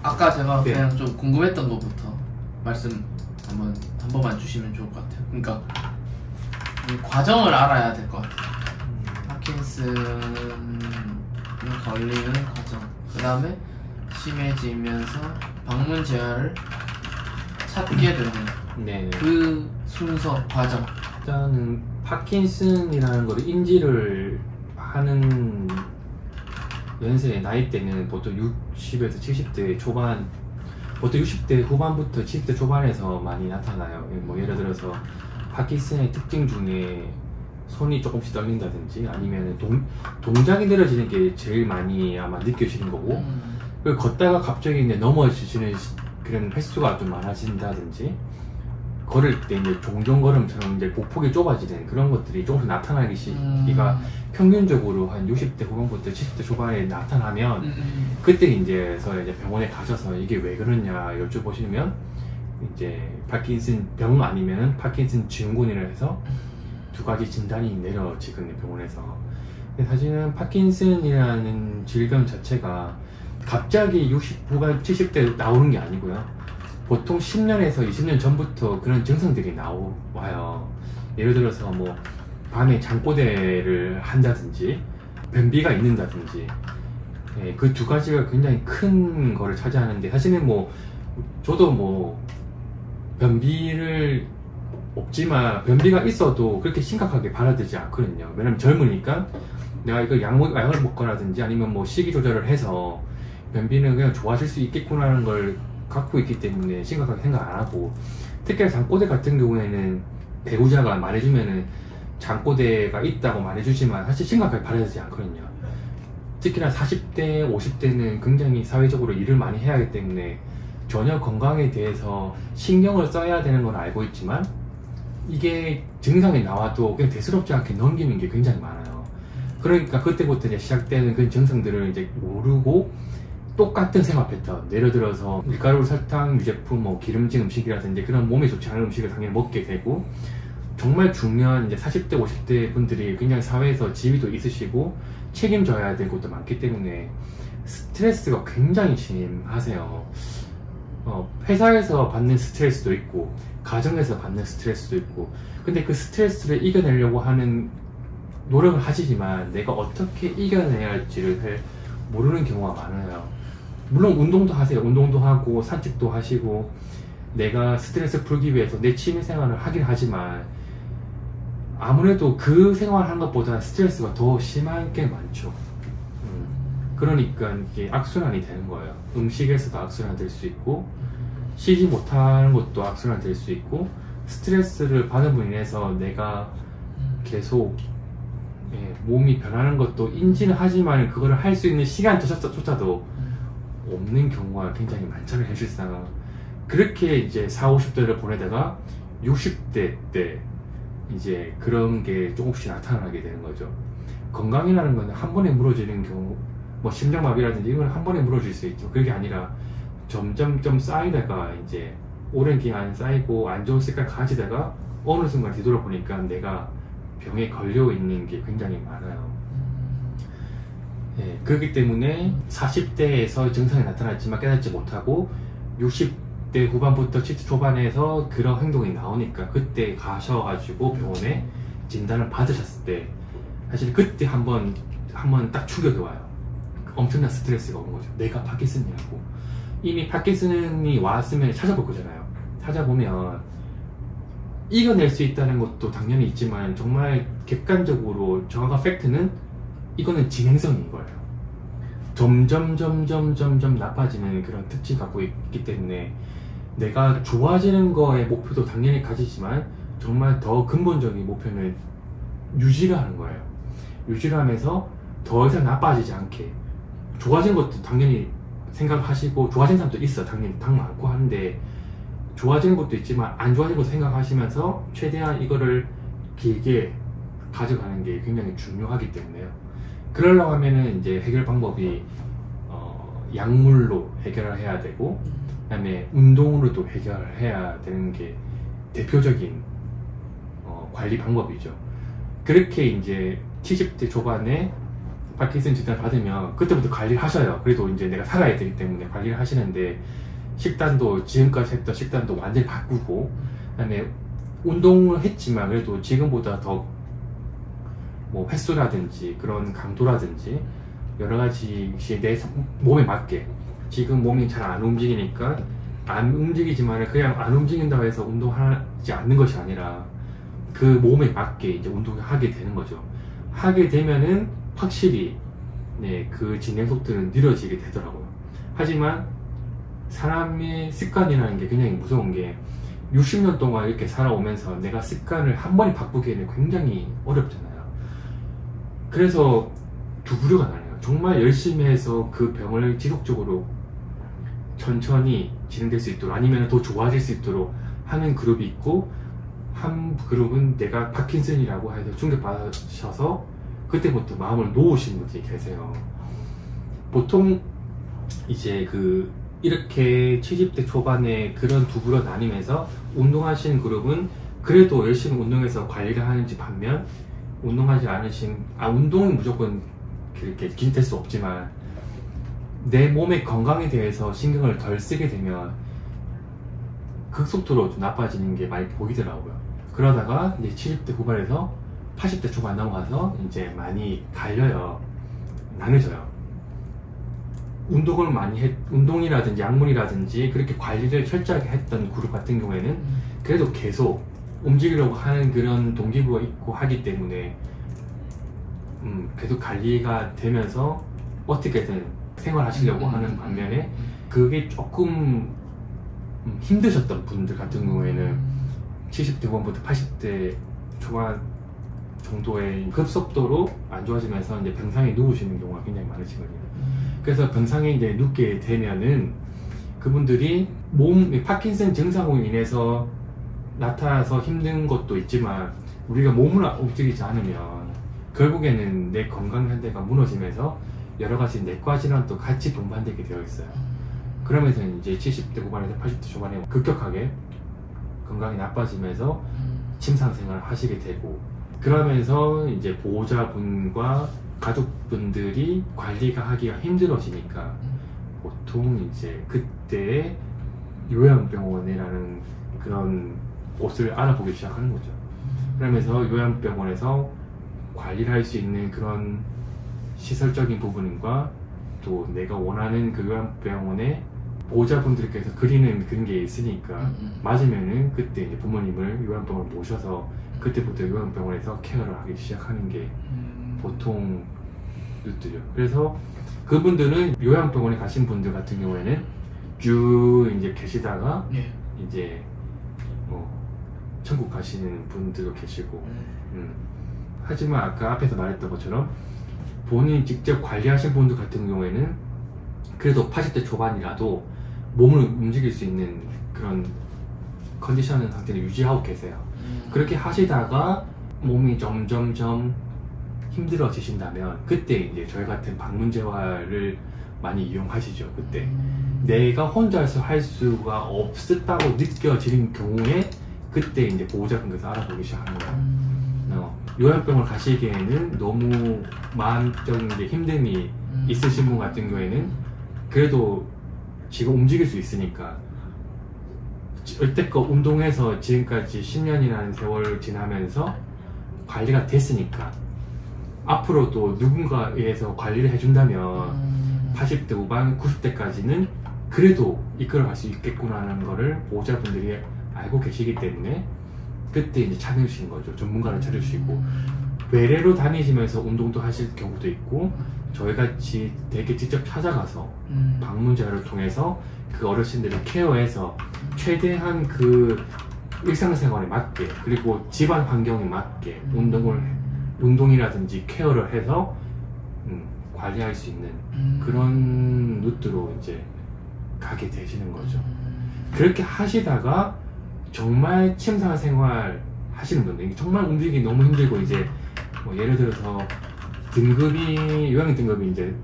아까 제가 네. 그냥 좀 궁금했던 것부터 말씀 한 번만 주시면 좋을 것 같아요. 그러니까 이 과정을 알아야 될 것 같아요. 파킨슨이 걸리는 과정, 그 다음에 심해지면서 방문 제한을 찾게 되는 네. 그 순서, 과정. 일단은 파킨슨이라는 걸 인지를 하는 연세의 나이대는 보통 60에서 70대 초반, 보통 60대 후반부터 70대 초반에서 많이 나타나요. 뭐 예를 들어서 파킨슨의 특징 중에 손이 조금씩 떨린다든지 아니면 동작이 느려지는 게 제일 많이 아마 느껴지는 거고, 그리고 걷다가 갑자기 이제 넘어지시는 그런 횟수가 좀 많아진다든지, 걸을 때 이제 종종 걸음처럼 이제 보폭이 좁아지는 그런 것들이 조금씩 나타나기 시기가 평균적으로 한 60대 후반부터 70대 초반에 나타나면 그때 이제 병원에 가셔서 이게 왜 그러냐 여쭤보시면 이제 파킨슨 병 아니면 파킨슨 증후군이라 해서 두 가지 진단이 내려지거든요, 병원에서. 근데 사실은 파킨슨이라는 질병 자체가 갑자기 60 후반 70대 나오는 게 아니고요. 보통 10년에서 20년 전부터 그런 증상들이 나와요. 예를 들어서 뭐 밤에 잠꼬대를 한다든지 변비가 있는다든지, 그 두 가지가 굉장히 큰 거를 차지하는데, 사실은 뭐 저도 뭐 변비를 없지만 변비가 있어도 그렇게 심각하게 받아들이지 않거든요. 왜냐면 젊으니까 내가 이거 약을 먹거라든지 아니면 뭐 식이 조절을 해서 변비는 그냥 좋아질 수 있겠구나라는 걸 갖고 있기 때문에 심각하게 생각 안 하고, 특히 잠꼬대 같은 경우에는 배우자가 말해주면은 잠꼬대가 있다고 말해주지만 사실 심각하게 받아들이지 않거든요. 특히나 40대, 50대는 굉장히 사회적으로 일을 많이 해야 하기 때문에 전혀 건강에 대해서 신경을 써야 되는 걸 알고 있지만 이게 증상이 나와도 그냥 대수롭지 않게 넘기는 게 굉장히 많아요. 그러니까 그때부터 이제 시작되는 그런 증상들을 이제 모르고 똑같은 생활 패턴, 예를 들어서 밀가루, 설탕, 유제품, 뭐 기름진 음식이라든지 그런 몸에 좋지 않은 음식을 당연히 먹게 되고, 정말 중요한 이제 40대, 50대 분들이 굉장히 사회에서 지위도 있으시고 책임져야 될 것도 많기 때문에 스트레스가 굉장히 심하세요. 회사에서 받는 스트레스도 있고 가정에서 받는 스트레스도 있고, 근데 그 스트레스를 이겨내려고 하는 노력을 하시지만 내가 어떻게 이겨내야 할지를 모르는 경우가 많아요. 물론 운동도 하세요. 운동도 하고 산책도 하시고 내가 스트레스 풀기 위해서 내 취미 생활을 하긴 하지만 아무래도 그 생활하는 것보다 스트레스가 더 심한 게 많죠. 그러니까 이게 악순환이 되는 거예요. 음식에서도 악순환 될 수 있고, 쉬지 못하는 것도 악순환 될 수 있고, 스트레스를 받음으로 인해서 내가 계속 몸이 변하는 것도 인지는 하지만 그거를 할 수 있는 시간조차도 없는 경우가 굉장히 많잖아요, 현실상. 그렇게 이제 40, 50대를 보내다가 60대 때 이제 그런 게 조금씩 나타나게 되는 거죠. 건강이라는 건 한 번에 무너지는 경우, 뭐 심장마비라든지 이건 한 번에 무너질 수 있죠. 그게 아니라 점점점 쌓이다가 이제 오랜 기간 쌓이고 안 좋은 습관 가지다가 어느 순간 뒤돌아보니까 내가 병에 걸려 있는 게 굉장히 많아요. 그렇기 때문에 40대에서 증상이 나타났지만 깨닫지 못하고 60대 후반부터 70대 초반에서 그런 행동이 나오니까 그때 가셔가지고 병원에 진단을 받으셨을 때 사실 그때 한번 딱 충격이 와요. 엄청난 스트레스가 오는 거죠. 내가 파킨슨이라고. 이미 파킨슨이 왔으면 찾아볼 거잖아요. 찾아보면 이겨낼 수 있다는 것도 당연히 있지만 정말 객관적으로 정확한 팩트는 이거는 진행성인 거예요. 점점 나빠지는 그런 특징을 갖고 있기 때문에 내가 좋아지는 거에 목표도 당연히 가지지만 정말 더 근본적인 목표는 유지를 하는 거예요. 유지를 하면서 더 이상 나빠지지 않게, 좋아지는 것도 당연히 생각하시고 좋아지는 사람도 있어요. 당연히 당 많고 하는데 좋아지는 것도 있지만 안 좋아지는 것도 생각하시면서 최대한 이거를 길게 가져가는 게 굉장히 중요하기 때문에요. 그러려고 하면은 이제 해결 방법이 약물로 해결을 해야 되고, 그 다음에 운동으로도 해결을 해야 되는 게 대표적인 관리 방법이죠. 그렇게 이제 70대 초반에 파킨슨 진단 받으면 그때부터 관리를 하셔요. 그래도 이제 내가 살아야 되기 때문에 관리를 하시는데 식단도 지금까지 했던 식단도 완전히 바꾸고 그다음에 운동을 했지만 그래도 지금보다 더 뭐 횟수라든지 그런 강도라든지 여러 가지 내 몸에 맞게 지금 몸이 잘 안 움직이니까 안 움직이지만 그냥 안 움직인다고 해서 운동하지 않는 것이 아니라 그 몸에 맞게 이제 운동을 하게 되는 거죠. 하게 되면은 확실히 네, 그 진행 속도는 느려지게 되더라고요. 하지만 사람의 습관이라는 게 굉장히 무서운 게 60년 동안 이렇게 살아오면서 내가 습관을 한 번에 바꾸기에는 굉장히 어렵잖아요. 그래서 두 부류가 나뉘어요. 정말 열심히 해서 그 병을 지속적으로 천천히 진행될 수 있도록 아니면 더 좋아질 수 있도록 하는 그룹이 있고 한 그룹은 내가 파킨슨이라고 해서 충격받으셔서 그때부터 마음을 놓으신 분들이 계세요. 보통 이제 이렇게 70대 초반에 그런 두 부로 나뉘면서 운동하시는 그룹은 그래도 열심히 운동해서 관리를 하는지 반면 운동하지 않으신 운동이 무조건 그렇게 될 수 없지만 내 몸의 건강에 대해서 신경을 덜 쓰게 되면 급속도로 좀 나빠지는 게 많이 보이더라고요. 그러다가 이제 70대 후반에서 80대 초반 넘어가서 이제 많이 갈려요. 나눠져요. 운동을 많이 운동이라든지 약물이라든지 그렇게 관리를 철저하게 했던 그룹 같은 경우에는 그래도 계속 움직이려고 하는 그런 동기부여가 있고 하기 때문에 계속 관리가 되면서 어떻게든 생활하시려고 하는 반면에 그게 조금 힘드셨던 분들 같은 경우에는 70대 후반부터 80대 초반 정도의 급속도로 안 좋아지면서 이제 병상에 누우시는 경우가 굉장히 많으시거든요. 그래서 병상에 이제 눕게 되면은 그분들이 파킨슨 증상으로 인해서 나타나서 힘든 것도 있지만 우리가 몸을 움직이지 않으면 결국에는 내 건강 상태가 무너지면서 여러 가지 내과 질환도 같이 동반되게 되어 있어요. 그러면서 이제 70대 후반에서 80대 초반에 급격하게 건강이 나빠지면서 침상 생활을 하시게 되고 그러면서 이제 보호자분과 가족분들이 관리가 하기가 힘들어지니까 보통 이제 그때 요양병원이라는 그런 곳을 알아보기 시작하는 거죠. 그러면서 요양병원에서 관리를 할 수 있는 그런 시설적인 부분과 또 내가 원하는 그 요양병원에 보호자분들께서 그리는 그런 게 있으니까 맞으면은 그때 이제 부모님을 요양병원에 모셔서 그때부터 요양병원에서 케어를 하기 시작하는 게 보통 루트죠. 그래서 그분들은 요양병원에 가신 분들 같은 경우에는 쭉 이제 계시다가 이제 천국 가시는 분들도 계시고 하지만 아까 앞에서 말했던 것처럼 본인이 직접 관리하신 분들 같은 경우에는 그래도 80대 초반이라도 몸을 움직일 수 있는 그런 컨디션 상태를 유지하고 계세요. 그렇게 하시다가 몸이 점점점 힘들어지신다면 그때 이제 저희 같은 방문재활을 많이 이용하시죠. 그때 내가 혼자서 할 수가 없었다고 느껴지는 경우에 그때 이제 보호자분께서 알아보기 시작하는 거예요. 요양병원 가시기에는 너무 마음적인 힘듦이 있으신 분 같은 경우에는 그래도 지금 움직일 수 있으니까 여태껏 운동해서 지금까지 10년이라는 세월을 지나면서 관리가 됐으니까 앞으로도 누군가에 의해서 관리를 해준다면 80대 후반, 90대까지는 그래도 이끌어갈 수 있겠구나라는 거를 보호자분들이 알고 계시기 때문에 그때 이제 찾으시는 거죠. 전문가를 찾으시고 외래로 다니시면서 운동도 하실 경우도 있고 저희같이 댁에 직접 찾아가서 방문자를 통해서 그 어르신들을 케어해서 최대한 그 일상생활에 맞게 그리고 집안 환경에 맞게 운동이라든지 케어를 해서 관리할 수 있는 그런 루트로 이제 가게 되시는 거죠. 그렇게 하시다가 정말 침상 생활 하시는 분들 정말 움직이기 너무 힘들고 이제 뭐 예를 들어서 요양 등급이 이제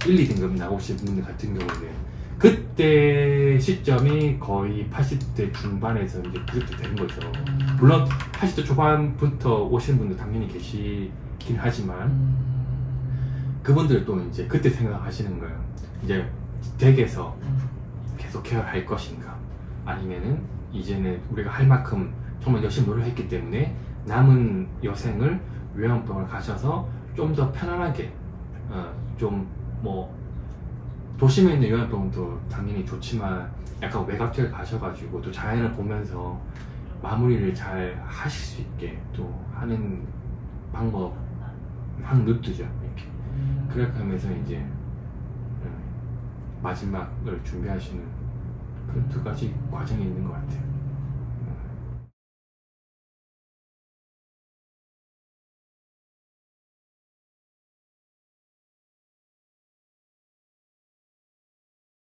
1, 2등급 나오신 분들 같은 경우는 그때 시점이 거의 80대 중반에서 이제 90대 되는 거죠. 물론 80대 초반부터 오시는 분들 당연히 계시긴 하지만 그분들 또 이제 그때 생각하시는 거예요. 이제 댁에서 계속 케어할 것인가, 아니면은 이제는 우리가 할 만큼 정말 열심히 노력했기 때문에 남은 여생을 요양병을 가셔서 좀 더 편안하게 좀 뭐 도심에 있는 요양병도 당연히 좋지만 약간 외곽지에 가셔가지고 또 자연을 보면서 마무리를 잘 하실 수 있게 또 하는 방법 한 루트죠. 이렇게 그렇게 하면서 이제 마지막을 준비하시는 그 두 가지 과정이 있는 것 같아요.